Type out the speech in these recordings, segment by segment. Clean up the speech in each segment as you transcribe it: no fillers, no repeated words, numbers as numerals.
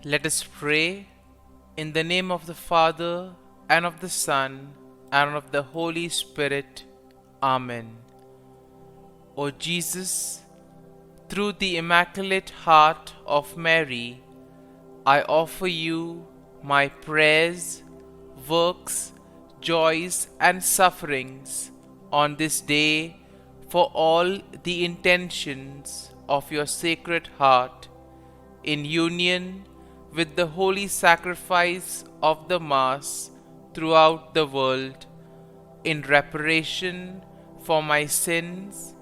Let us pray in the name of the Father, and of the Son, and of the Holy Spirit. Amen. O Jesus, through the Immaculate Heart of Mary, I offer you my prayers, works, joys, and sufferings on this day for all the intentions of your Sacred Heart, in union with the holy sacrifice of the Mass throughout the world, in reparation for my sins,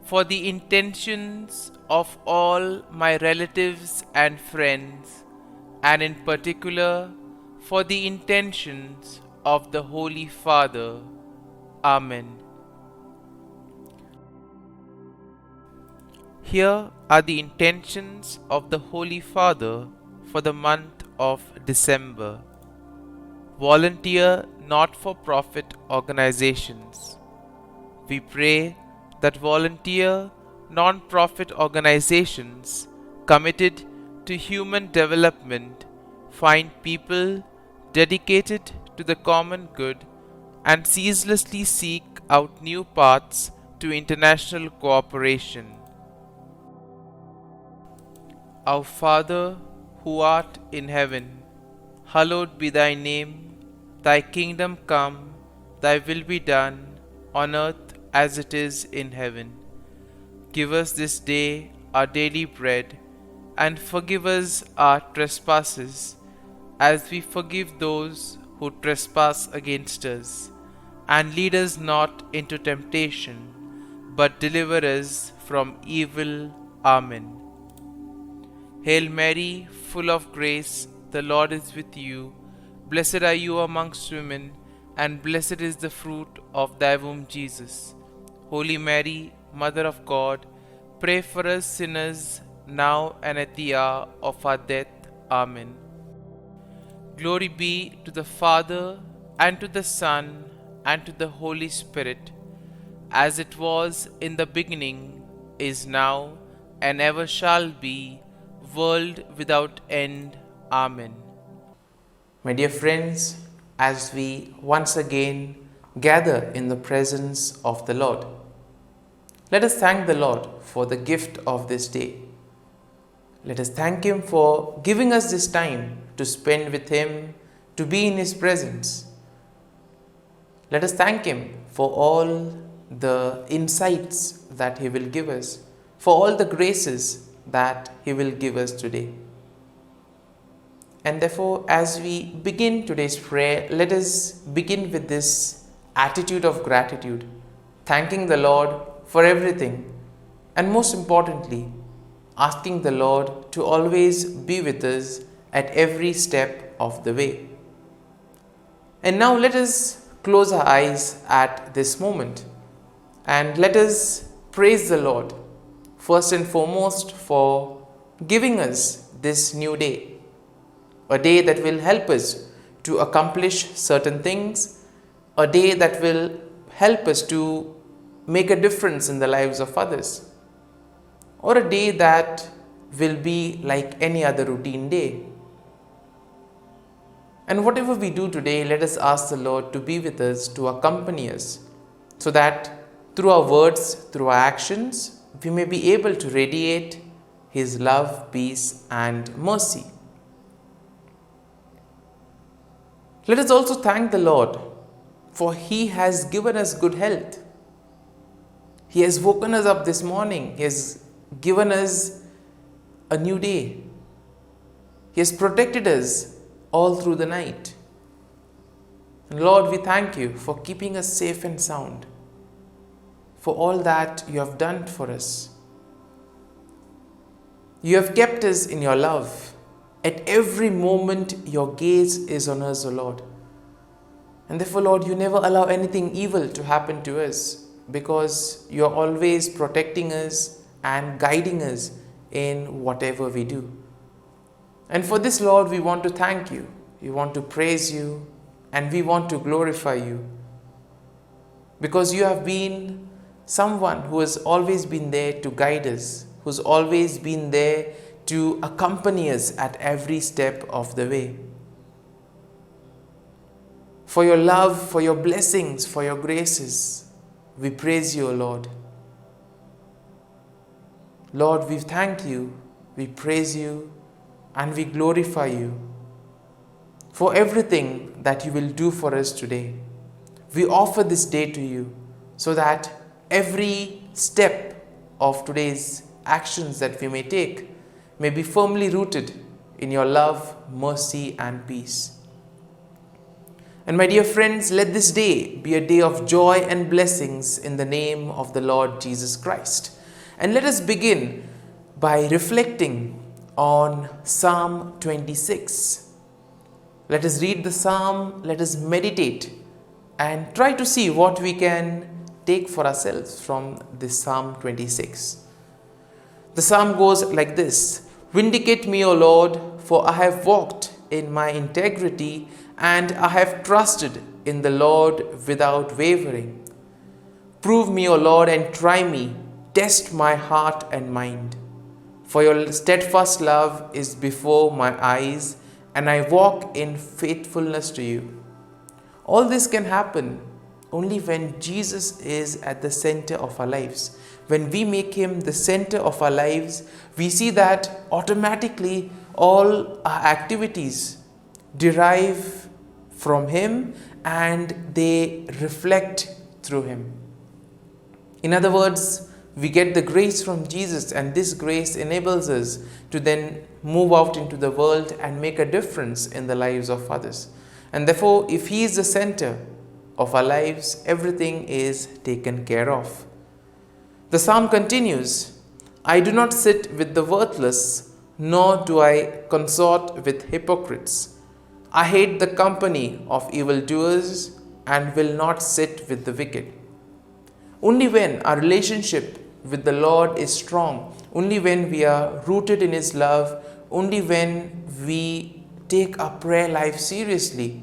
for the intentions of all my relatives and friends, and in particular for the intentions of the Holy Father. Amen. Here are the intentions of the Holy Father for the month of December. Volunteer not-for-profit organizations. We pray that volunteer non-profit organizations committed to human development find people dedicated to the common good and ceaselessly seek out new paths to international cooperation. Our Father, who art in heaven, hallowed be thy name. Thy kingdom come, thy will be done, on earth as it is in heaven. Give us this day our daily bread, and forgive us our trespasses, as we forgive those who trespass against us. And lead us not into temptation, but deliver us from evil. Amen. Hail Mary, full of grace, the Lord is with you. Blessed are you amongst women, and blessed is the fruit of thy womb, Jesus. Holy Mary, Mother of God, pray for us sinners, now and at the hour of our death. Amen. Glory be to the Father, and to the Son, and to the Holy Spirit, as it was in the beginning, is now, and ever shall be, world without end. Amen. My dear friends, as we once again gather in the presence of the Lord, let us thank the Lord for the gift of this day. Let us thank Him for giving us this time to spend with Him, to be in His presence. Let us thank Him for all the insights that He will give us, for all the graces that He will give us today. And therefore, as we begin today's prayer, let us begin with this attitude of gratitude, thanking the Lord for everything, and most importantly, asking the Lord to always be with us at every step of the way. And now let us close our eyes at this moment, and let us praise the Lord first and foremost for giving us this new day, a day that will help us to accomplish certain things, a day that will help us to make a difference in the lives of others, or a day that will be like any other routine day. And whatever we do today, let us ask the Lord to be with us, to accompany us, so that through our words, through our actions, we may be able to radiate His love, peace, and mercy. Let us also thank the Lord, for He has given us good health. He has woken us up this morning. He has given us a new day. He has protected us all through the night. And Lord, we thank you for keeping us safe and sound, for all that you have done for us. You have kept us in your love. At every moment, your gaze is on us, O Lord. And therefore, Lord, you never allow anything evil to happen to us, because you are always protecting us and guiding us in whatever we do. And for this, Lord, we want to thank you. We want to praise you, and we want to glorify you, because you have been someone who has always been there to guide us, who's always been there to accompany us at every step of the way. For your love, for your blessings, for your graces, we praise you, O Lord. Lord, we thank you, we praise you, and we glorify you for everything that you will do for us today. We offer this day to you so that every step of today's actions that we may take may be firmly rooted in your love, mercy, and peace. And my dear friends, let this day be a day of joy and blessings in the name of the Lord Jesus Christ. And let us begin by reflecting on Psalm 26. Let us read the psalm, let us meditate, and try to see what we can take for ourselves from this Psalm 26. The psalm goes like this: Vindicate me, O Lord, for I have walked in my integrity, and I have trusted in the Lord without wavering. Prove me, O Lord, and try me. Test my heart and mind. For your steadfast love is before my eyes, and I walk in faithfulness to you. All this can happen only when Jesus is at the center of our lives. When we make him the center of our lives, we see that automatically all our activities derive from him and they reflect through him. In other words, we get the grace from Jesus, and this grace enables us to then move out into the world and make a difference in the lives of others. And therefore, if he is the center of our lives, everything is taken care of. The psalm continues, I do not sit with the worthless, nor do I consort with hypocrites. I hate the company of evildoers and will not sit with the wicked. Only when our relationship with the Lord is strong, only when we are rooted in his love, only when we take our prayer life seriously,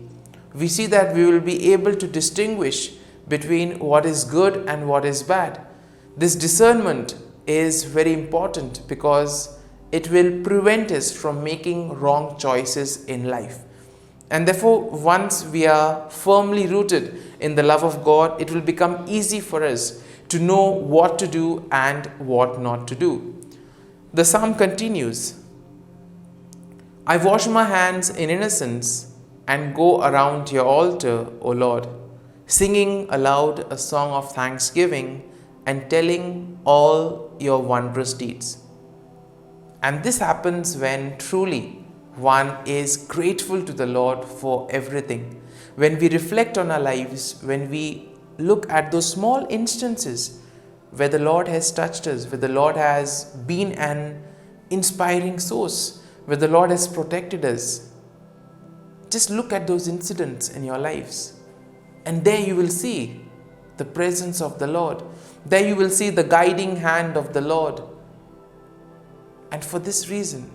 we see that we will be able to distinguish between what is good and what is bad. This discernment is very important because it will prevent us from making wrong choices in life. And therefore, once we are firmly rooted in the love of God, it will become easy for us to know what to do and what not to do. The psalm continues, I wash my hands in innocence and go around your altar, O Lord, singing aloud a song of thanksgiving and telling all your wondrous deeds. And this happens when truly one is grateful to the Lord for everything. When we reflect on our lives, when we look at those small instances where the Lord has touched us, where the Lord has been an inspiring source, where the Lord has protected us, just look at those incidents in your lives. And there you will see the presence of the Lord. There you will see the guiding hand of the Lord. And for this reason,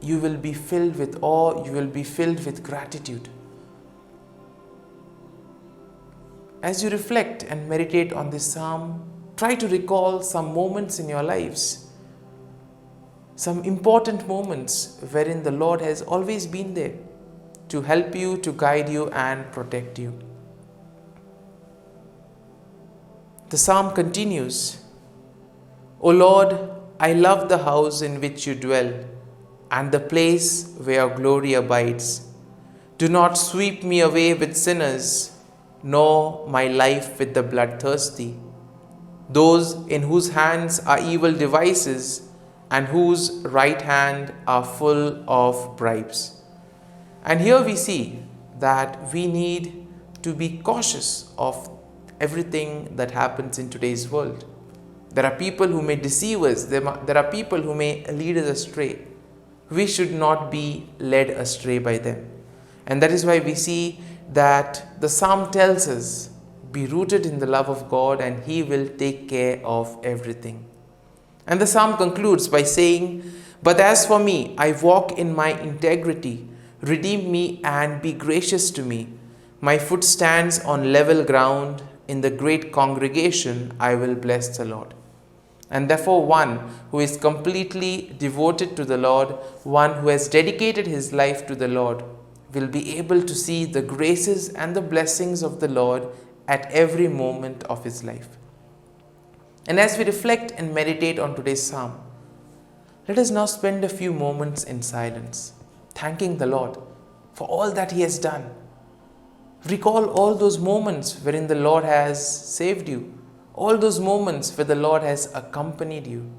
you will be filled with awe, you will be filled with gratitude. As you reflect and meditate on this psalm, try to recall some moments in your lives, some important moments wherein the Lord has always been there to help you, to guide you and protect you. The psalm continues, O Lord, I love the house in which you dwell, and the place where your glory abides. Do not sweep me away with sinners, nor my life with the bloodthirsty, those in whose hands are evil devices, and whose right hand are full of bribes. And here we see that we need to be cautious of everything that happens in today's world. There are people who may deceive us, there are people who may lead us astray. We should not be led astray by them. And that is why we see that the psalm tells us, be rooted in the love of God and he will take care of everything. And the psalm concludes by saying, but as for me, I walk in my integrity. Redeem me and be gracious to me. My foot stands on level ground. In the great congregation, I will bless the Lord. And therefore, one who is completely devoted to the Lord, one who has dedicated his life to the Lord, will be able to see the graces and the blessings of the Lord at every moment of his life. And as we reflect and meditate on today's psalm, let us now spend a few moments in silence, thanking the Lord for all that he has done. Recall all those moments wherein the Lord has saved you, all those moments where the Lord has accompanied you.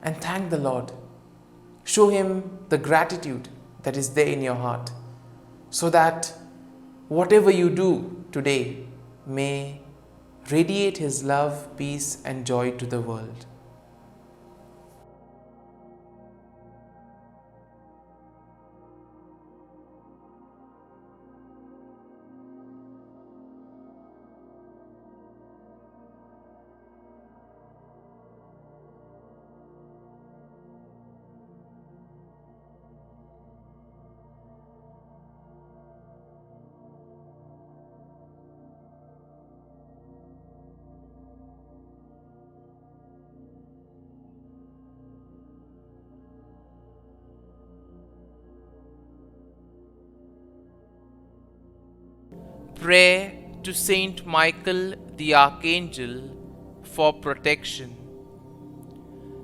And thank the Lord. Show him the gratitude that is there in your heart, so that whatever you do today may radiate his love, peace, and joy to the world. Prayer to Saint Michael the Archangel for protection.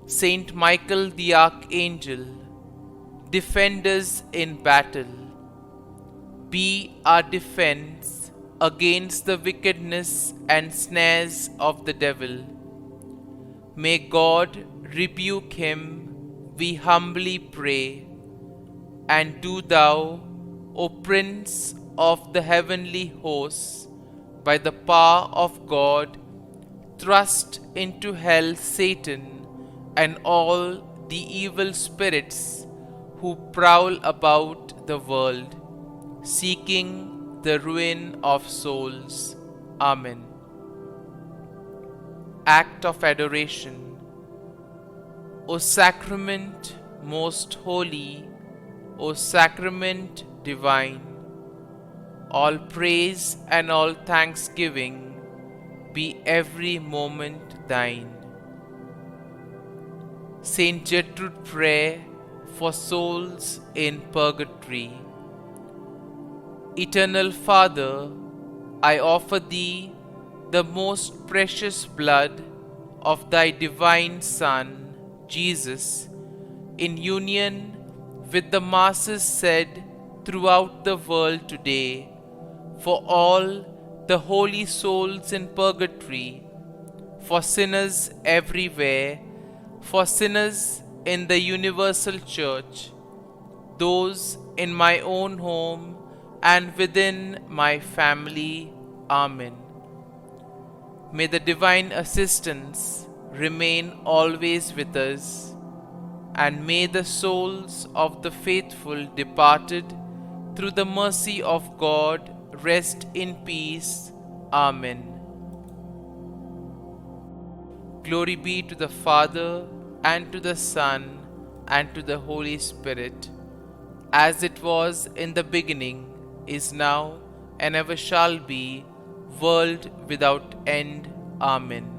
Saint Michael the Archangel, defend us in battle. Be our defense against the wickedness and snares of the devil. May God rebuke him, we humbly pray. And do thou, O Prince of the heavenly hosts, by the power of God, thrust into hell Satan and all the evil spirits who prowl about the world, seeking the ruin of souls. Amen. Act of Adoration. O Sacrament most holy, O Sacrament divine, all praise and all thanksgiving be every moment thine. Saint Gertrude Prayer for souls in purgatory. Eternal Father, I offer thee the most precious blood of thy divine Son, Jesus, in union with the masses said throughout the world today, for all the holy souls in purgatory, for sinners everywhere, for sinners in the universal church, those in my own home and within my family. Amen. May the divine assistance remain always with us, and may the souls of the faithful departed through the mercy of God rest in peace. Amen. Glory be to the Father, and to the Son, and to the Holy Spirit, as it was in the beginning, is now, and ever shall be, world without end. Amen.